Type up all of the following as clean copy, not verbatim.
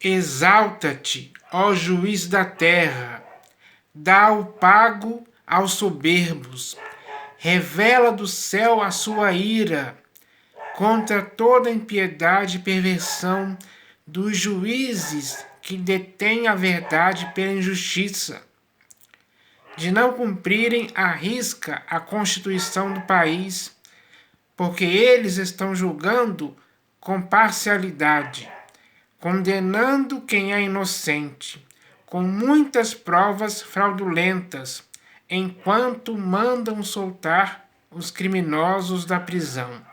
Exalta-te, ó juiz da terra, dá o pago aos soberbos, revela do céu a sua ira contra toda impiedade e perversão dos juízes que detêm a verdade pela injustiça, de não cumprirem à risca a Constituição do país, porque eles estão julgando com parcialidade, condenando quem é inocente, com muitas provas fraudulentas, enquanto mandam soltar os criminosos da prisão.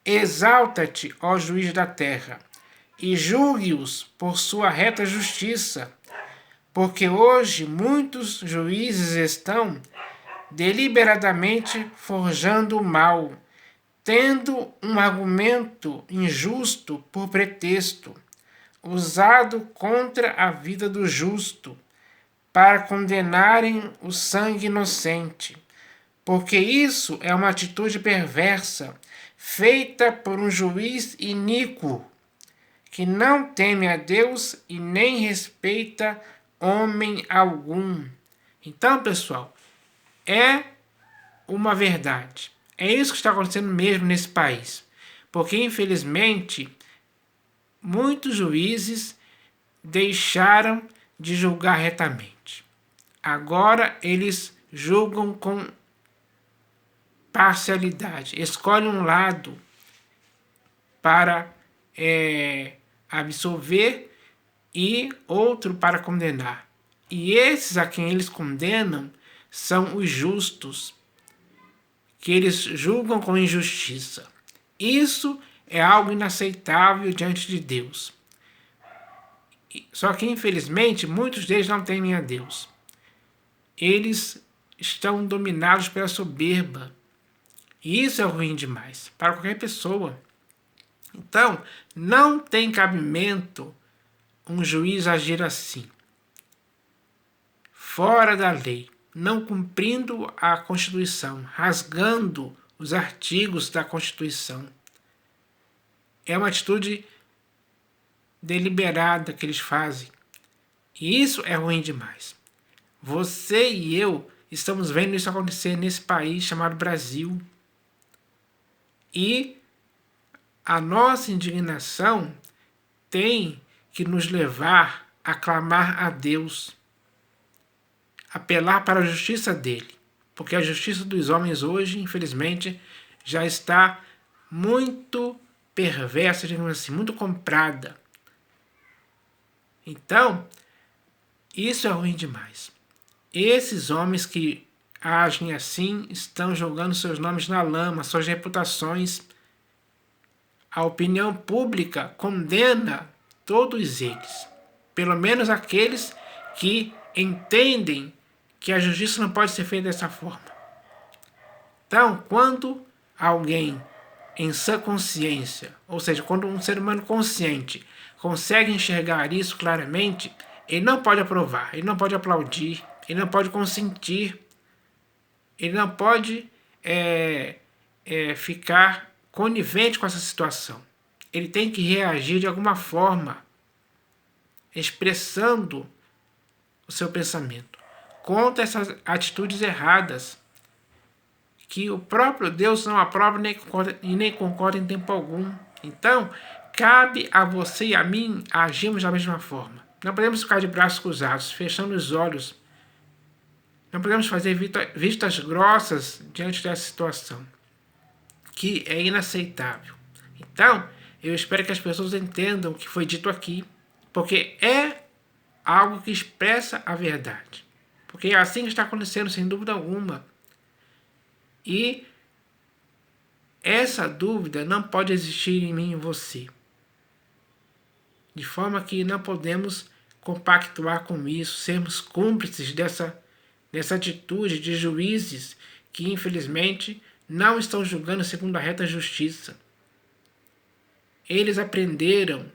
Exalta-te, ó juiz da terra, e julgue-os por sua reta justiça, porque hoje muitos juízes estão deliberadamente forjando o mal, tendo um argumento injusto por pretexto, usado contra a vida do justo, para condenarem o sangue inocente, porque isso é uma atitude perversa, feita por um juiz iníquo, que não teme a Deus e nem respeita homem algum. Então, pessoal, é uma verdade. É isso que está acontecendo mesmo nesse país. Porque, infelizmente, muitos juízes deixaram de julgar retamente. Agora eles julgam com parcialidade. Escolhem um lado para absolver e outro para condenar. E esses a quem eles condenam são os justos, que eles julgam com injustiça. Isso é algo inaceitável diante de Deus. Só que, infelizmente, muitos deles não temem a Deus. Eles estão dominados pela soberba. E isso é ruim demais para qualquer pessoa. Então, não tem cabimento um juiz agir assim, fora da lei, não cumprindo a Constituição, rasgando os artigos da Constituição. É uma atitude deliberada que eles fazem. E isso é ruim demais. Você e eu estamos vendo isso acontecer nesse país chamado Brasil. E a nossa indignação tem que nos levar a clamar a Deus, apelar para a justiça dele, porque a justiça dos homens hoje, infelizmente, já está muito perversa, digamos assim, muito comprada. Então, isso é ruim demais. Esses homens que agem assim estão jogando seus nomes na lama, suas reputações. A opinião pública condena todos eles, pelo menos aqueles que entendem que a justiça não pode ser feita dessa forma. Então, quando alguém em sã consciência, ou seja, quando um ser humano consciente consegue enxergar isso claramente, ele não pode aprovar, ele não pode aplaudir, ele não pode consentir, ele não pode ficar conivente com essa situação. Ele tem que reagir de alguma forma, expressando o seu pensamento contra essas atitudes erradas, que o próprio Deus não aprova e nem concorda em tempo algum. Então, cabe a você e a mim agirmos da mesma forma. Não podemos ficar de braços cruzados, fechando os olhos. Não podemos fazer vistas grossas diante dessa situação, que é inaceitável. Então, eu espero que as pessoas entendam o que foi dito aqui, porque é algo que expressa a verdade. Porque é assim que está acontecendo, sem dúvida alguma. E essa dúvida não pode existir em mim e em você. De forma que não podemos compactuar com isso, sermos cúmplices dessa atitude de juízes que, infelizmente, não estão julgando segundo a reta justiça. Eles aprenderam,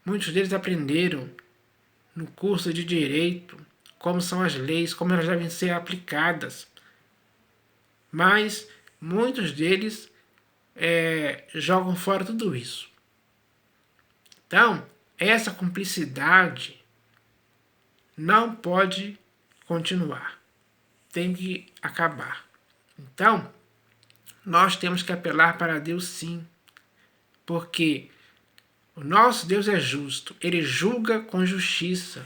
muitos deles aprenderam no curso de direito como são as leis, como elas devem ser aplicadas. Mas muitos deles jogam fora tudo isso. Então, essa cumplicidade não pode continuar. Tem que acabar. Então, nós temos que apelar para Deus sim, porque o nosso Deus é justo, ele julga com justiça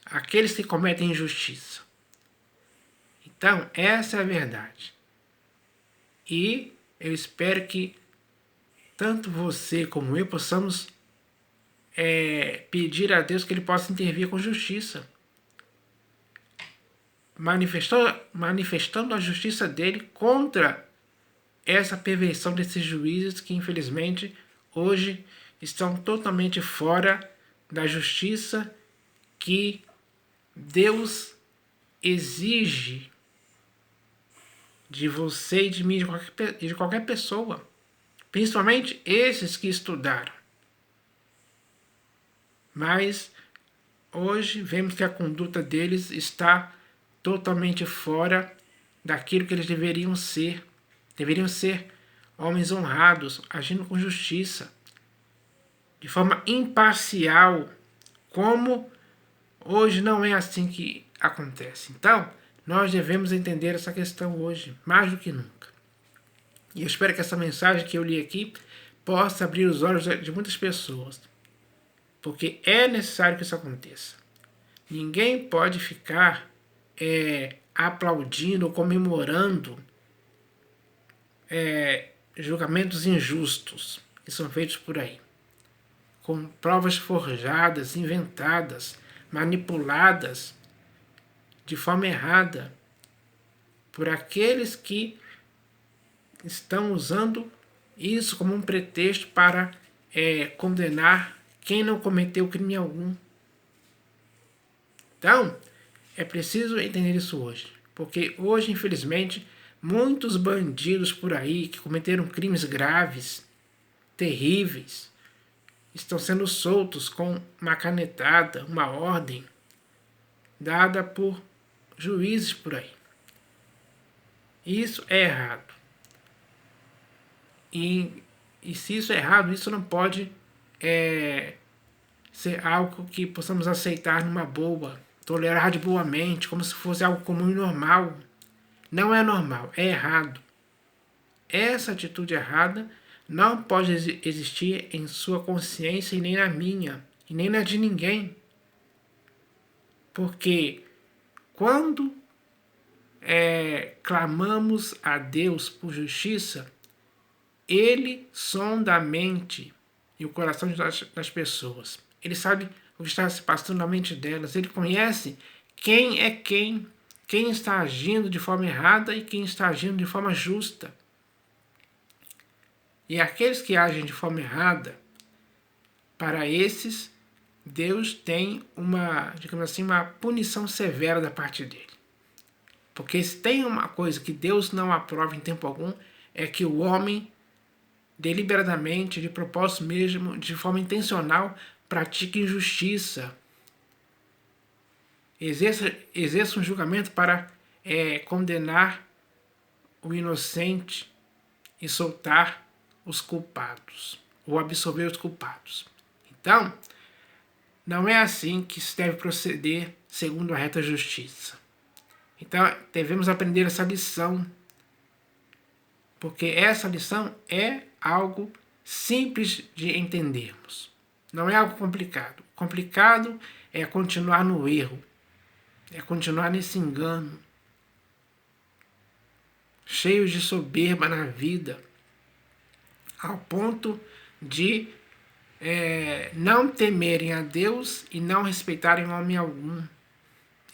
aqueles que cometem injustiça. Então, essa é a verdade. E eu espero que tanto você como eu possamos pedir a Deus que ele possa intervir com justiça, manifestando a justiça dele contra essa perversão desses juízes que, infelizmente, hoje estão totalmente fora da justiça que Deus exige de você e de mim, de qualquer pessoa, principalmente esses que estudaram. Mas hoje vemos que a conduta deles está totalmente fora daquilo que eles deveriam ser. Deveriam ser homens honrados, agindo com justiça, de forma imparcial, como hoje não é assim que acontece. Então, nós devemos entender essa questão hoje, mais do que nunca. E eu espero que essa mensagem que eu li aqui possa abrir os olhos de muitas pessoas, porque é necessário que isso aconteça. Ninguém pode ficar aplaudindo ou comemorando julgamentos injustos que são feitos por aí, com provas forjadas, inventadas, manipuladas de forma errada por aqueles que estão usando isso como um pretexto para condenar quem não cometeu crime algum. Então, é preciso entender isso hoje, porque hoje, infelizmente, muitos bandidos por aí que cometeram crimes graves, terríveis, estão sendo soltos com uma canetada, uma ordem dada por juízes por aí. Isso é errado. E se isso é errado, isso não pode ser algo que possamos aceitar numa boa, tolerar de boa mente, como se fosse algo comum e normal. Não é normal, é errado. Essa atitude errada não pode existir em sua consciência e nem na minha, e nem na de ninguém. Porque quando clamamos a Deus por justiça, Ele sonda a mente e o coração das pessoas. Ele sabe o que está se passando na mente delas. Ele conhece quem é quem está agindo de forma errada e quem está agindo de forma justa. E aqueles que agem de forma errada, para esses, Deus tem digamos assim, uma punição severa da parte dele. Porque se tem uma coisa que Deus não aprova em tempo algum, é que o homem, deliberadamente, de propósito mesmo, de forma intencional, pratique injustiça. Exerça um julgamento para condenar o inocente e soltar os culpados, ou absolver os culpados. Então, não é assim que se deve proceder segundo a reta justiça. Então, devemos aprender essa lição, porque essa lição é algo simples de entendermos. Não é algo complicado. Complicado é continuar no erro, é continuar nesse engano, cheios de soberba na vida, ao ponto de não temerem a Deus e não respeitarem homem algum.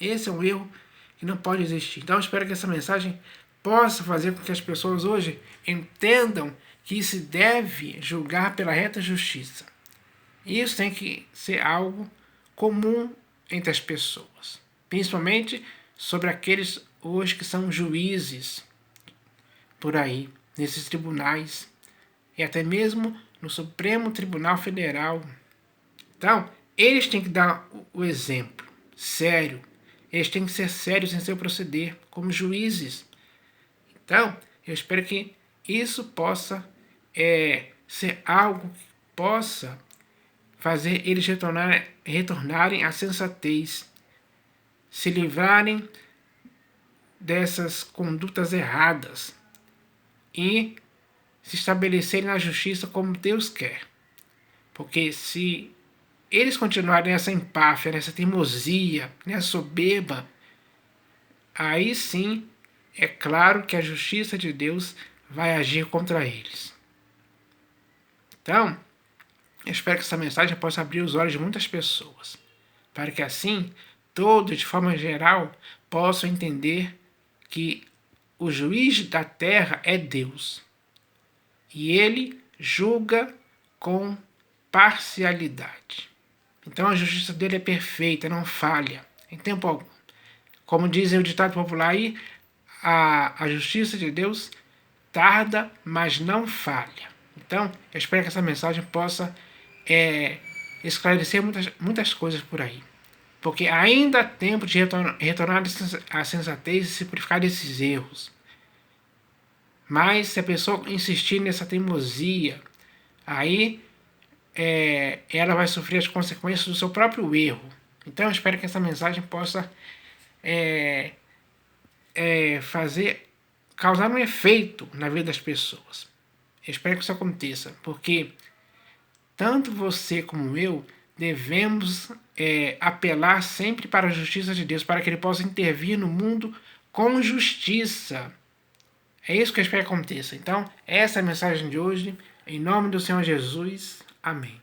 Esse é um erro que não pode existir. Então eu espero que essa mensagem possa fazer com que as pessoas hoje entendam que se deve julgar pela reta justiça. Isso tem que ser algo comum entre as pessoas, principalmente sobre aqueles hoje que são juízes por aí, nesses tribunais, e até mesmo no Supremo Tribunal Federal. Então, eles têm que dar o exemplo, sério. Eles têm que ser sérios em seu proceder, como juízes. Então, eu espero que isso possa ser algo que possa fazer eles retornarem à sensatez, se livrarem dessas condutas erradas e se estabelecerem na justiça como Deus quer. Porque se eles continuarem nessa empáfia, nessa teimosia, nessa soberba, aí sim é claro que a justiça de Deus vai agir contra eles. Então, eu espero que essa mensagem possa abrir os olhos de muitas pessoas, para que assim todos, de forma geral, possam entender que o juiz da terra é Deus. E ele julga com parcialidade. Então a justiça dele é perfeita, não falha, em tempo algum. Como dizem o ditado popular aí, a justiça de Deus tarda, mas não falha. Então, eu espero que essa mensagem possa esclarecer muitas coisas por aí. Porque ainda há tempo de retornar à sensatez e se purificar desses erros. Mas se a pessoa insistir nessa teimosia, aí ela vai sofrer as consequências do seu próprio erro. Então eu espero que essa mensagem possa causar um efeito na vida das pessoas. Eu espero que isso aconteça, porque tanto você como eu devemos apelar sempre para a justiça de Deus, para que Ele possa intervir no mundo com justiça. É isso que eu espero que aconteça. Então, essa é a mensagem de hoje. Em nome do Senhor Jesus. Amém.